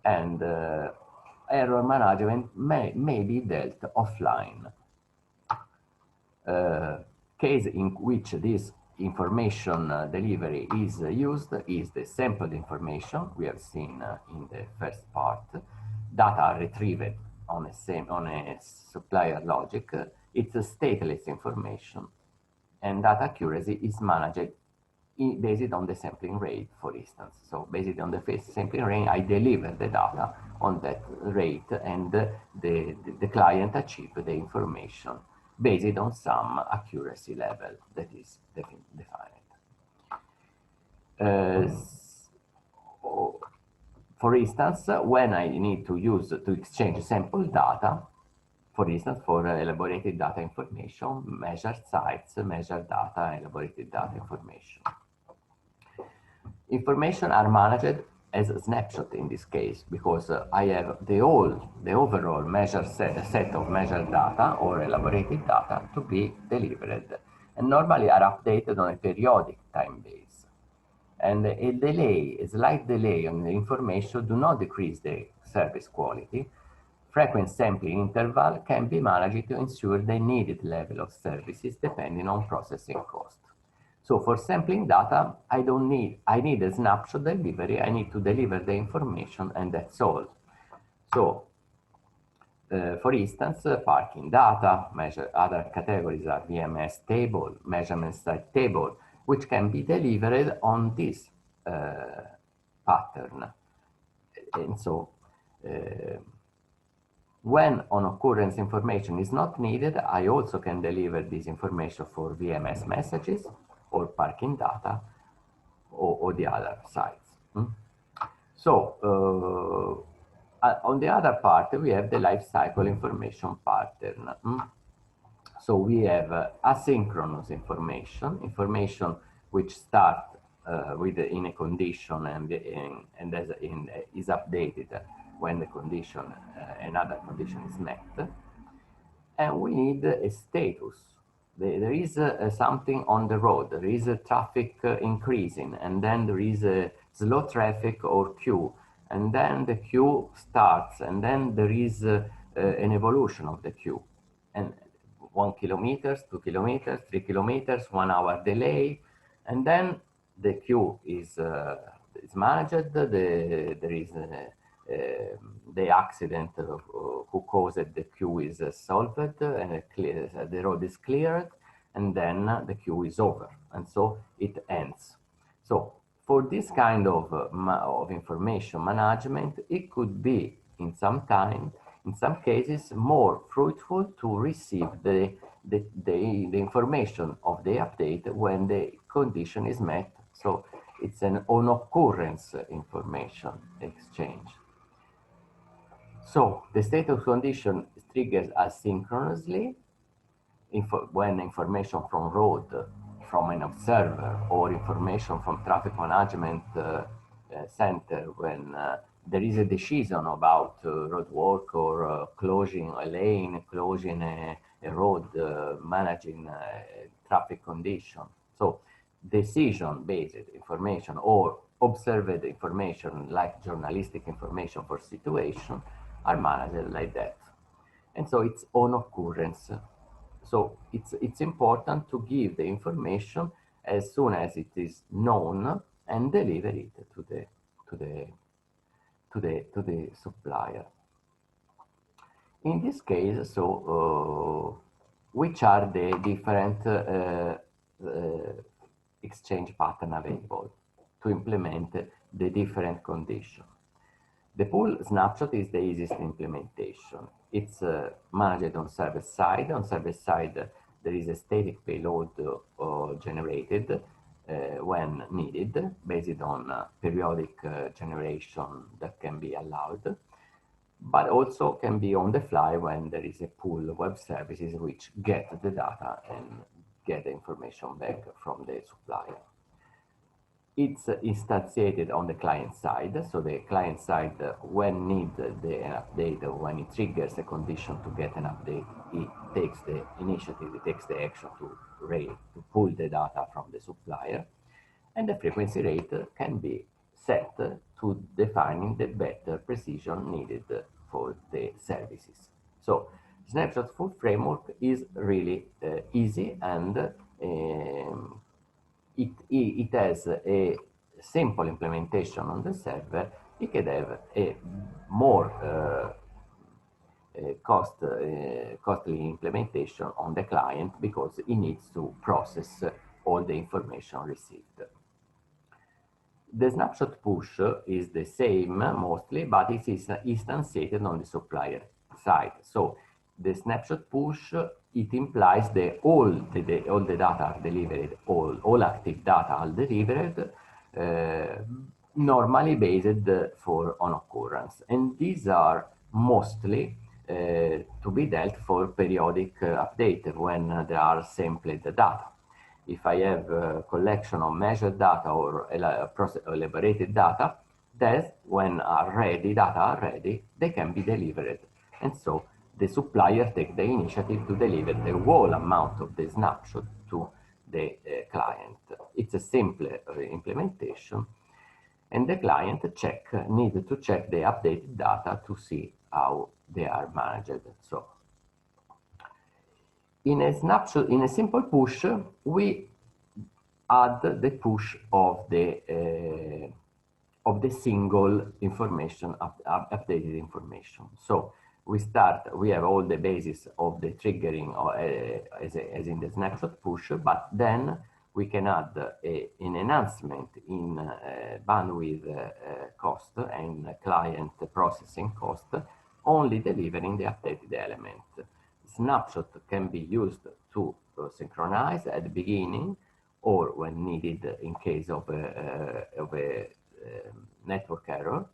And error management may be dealt offline. Case in which this information delivery is used is the sampled information we have seen in the first part. Data are retrieved on a supplier logic. It's a stateless information, and data accuracy is managed based on the sampling rate, for instance. So based on the sampling rate, I deliver the data on that rate, and the client achieves the information based on some accuracy level that is defined. For instance, when I need to exchange sample data, for instance, for elaborated data information, measure sites, measure data, elaborated data information. Information are managed as a snapshot in this case, because I have the overall set of measured data or elaborated data to be delivered, and normally are updated on a periodic time base. And a slight delay on the information do not decrease the service quality. Frequent sampling interval can be managed to ensure the needed level of services depending on processing cost. So for sampling data, I need a snapshot delivery. I need to deliver the information, and that's all. So For instance, parking data, other categories are VMS table, measurement site table, which can be delivered on this pattern. And so, when on occurrence information is not needed, I also can deliver this information for VMS messages or parking data or the other sites. So, on the other part, we have the lifecycle information pattern. So we have asynchronous information which start in a condition and is updated when the condition, another condition is met. And we need a status. There is something on the road, there is a traffic increasing, and then there is a slow traffic or queue, and then the queue starts, and then there is an evolution of the queue. And 1 kilometer, 2 kilometers, 3 kilometers, 1 hour delay, and then the queue is managed. There is the accident who caused the queue is solved, and the road is cleared, and then the queue is over, and so it ends. So for this kind of information management, it could be in some cases more fruitful to receive the information of the update when the condition is met. So it's an on occurrence information exchange. So the status condition triggers asynchronously when information from road, from an observer, or information from traffic management center, when there is a decision about road work or closing a lane, closing a road, managing traffic condition. So decision-based information or observed information like journalistic information for situation are managed like that. And so it's on occurrence. So it's important to give the information as soon as it is known and deliver it to the supplier. In this case, so which are the different exchange pattern available to implement the different conditions? The pull snapshot is the easiest implementation. It's managed on server side. On server side, there is a static payload generated when needed, based on periodic generation that can be allowed, but also can be on the fly when there is a pool of web services which get the data and get the information back from the supplier. It's instantiated on the client side. So the client side, when need the update, or when it triggers a condition to get an update, it takes the initiative, it takes the action to pull the data from the supplier. And the frequency rate can be set to defining the better precision needed for the services. So Snapshot Pull framework is really easy, and it has a simple implementation on the server. It can have a more costly implementation on the client because it needs to process all the information received. The snapshot push is the same mostly, but it is instantiated on the supplier side. So the snapshot push, it implies that all the data are delivered, all active data are delivered, normally based for on occurrence. And these are mostly to be dealt for periodic update when there are sampled data. If I have a collection of measured data or elaborated data, that when data are ready, they can be delivered. And so the supplier takes the initiative to deliver the whole amount of the snapshot to the client. It's a simple implementation, and the client needs to check the updated data to see how they are managed. So in a snapshot, in a simple push, we add the push of the single information, updated information. So we have all the basis of the triggering as in the snapshot push, but then we can add an enhancement in bandwidth cost and client processing cost, only delivering the updated element. Snapshot can be used to synchronize at the beginning or when needed in case of a network error.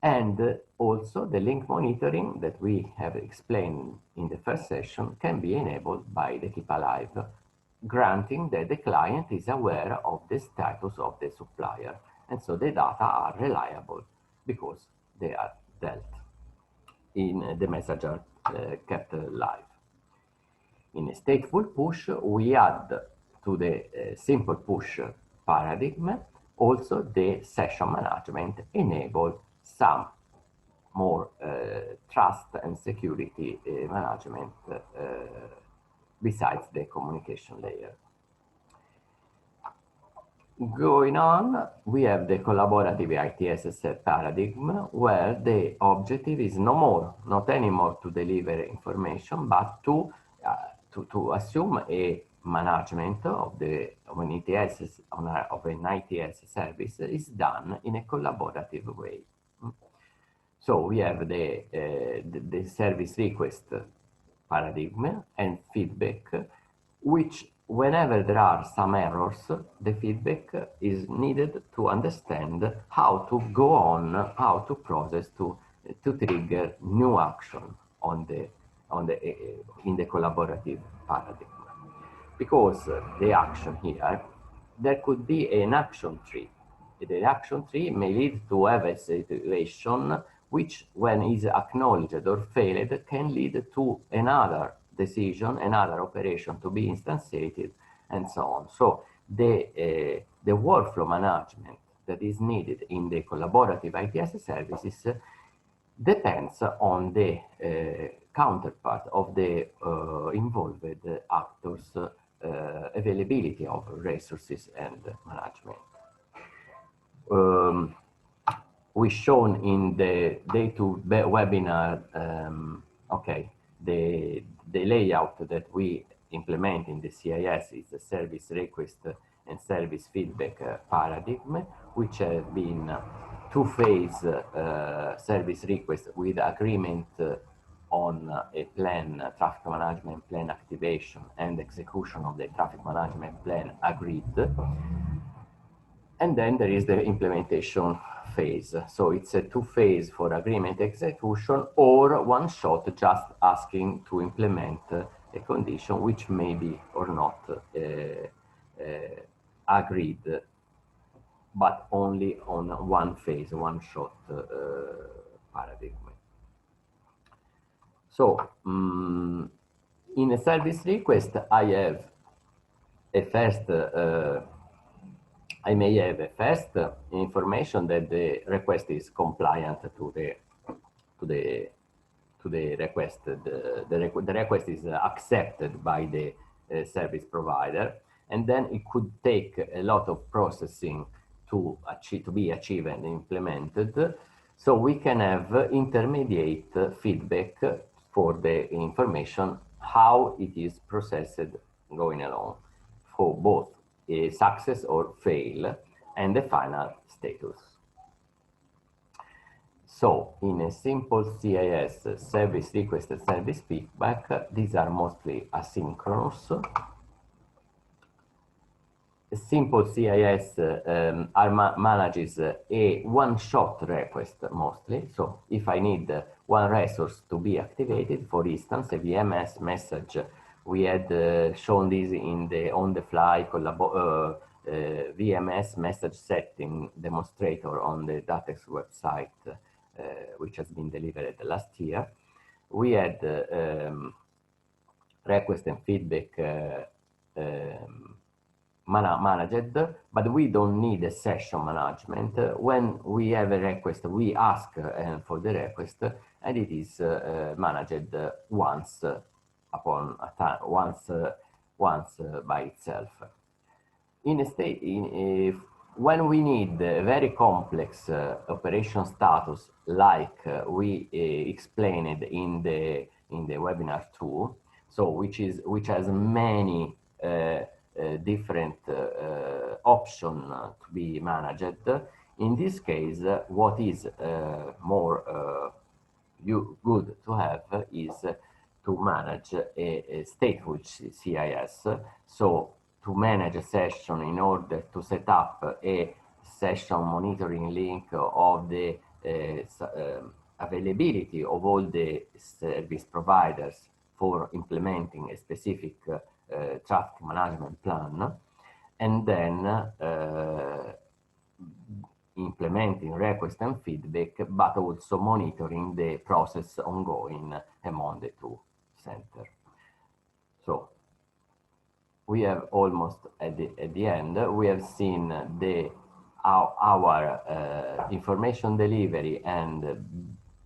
And also the link monitoring that we have explained in the first session can be enabled by the Keep Alive, granting that the client is aware of the status of the supplier. And so the data are reliable because they are dealt in the message are kept live. In a stateful push, we add to the simple push paradigm also the session management enable some more trust and security management besides the communication layer. Going on, we have the collaborative ITSS paradigm, where the objective is not anymore to deliver information, but to assume a management of an ITS service is done in a collaborative way. So we have the service request paradigm and feedback, which whenever there are some errors, the feedback is needed to understand how to go on, how to process to trigger new action in the collaborative paradigm. Because the action here, there could be an action tree. The action tree may lead to have a situation which, when is acknowledged or failed, can lead to another decision, another operation to be instantiated, and so on. So the workflow management that is needed in the collaborative ITS services depends on the counterpart of the involved actors' availability of resources and management. We shown in the Day 2 webinar, the layout that we implement in the CIS is the service request and service feedback paradigm, which have been two-phase service request with agreement on a plan, traffic management plan activation and execution of the traffic management plan agreed. And then there is the implementation phase. So it's a two-phase for agreement execution, or one shot just asking to implement a condition which may be or not agreed, but only on one phase, one shot paradigm. So in a service request, I have a first I may have a first information that the request is compliant to the request. The request is accepted by the service provider, and then it could take a lot of processing to be achieved and implemented. So we can have intermediate feedback for the information, how it is processed going along for both a success or fail, and the final status. So in a simple CIS, service request and service feedback, these are mostly asynchronous. A simple CIS manages a one-shot request mostly. So if I need one resource to be activated, for instance, a VMS message, we had shown this in the on-the-fly VMS message setting demonstrator on the DATEX website, which has been delivered last year. We had request and feedback managed, but we don't need a session management. When we have a request, we ask for the request, and it is managed once upon a time, once by itself. when we need a very complex operation status, like we explained in the webinar 2, so which has many different options to be managed. In this case, what is more good to have is to manage a stateful CIS. So to manage a session in order to set up a session monitoring link of the availability of all the service providers for implementing a specific traffic management plan, and then implementing request and feedback, but also monitoring the process ongoing among the two centers. So we have almost at the end. We have seen our information delivery and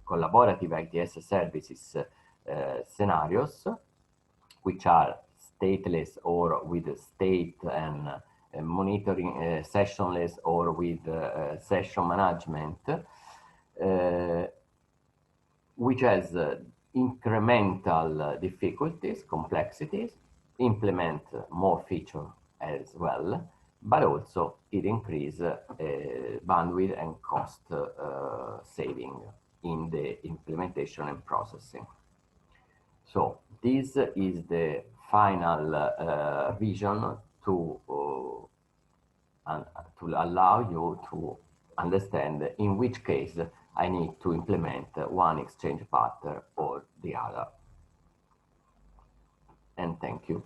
collaborative ITS services scenarios, which are stateless or with state and monitoring, sessionless or with session management, which has incremental difficulties, complexities, implement more features as well, but also it increases bandwidth and cost saving in the implementation and processing. So this is the final vision to allow you to understand in which case I need to implement one exchange pattern or the other. And thank you.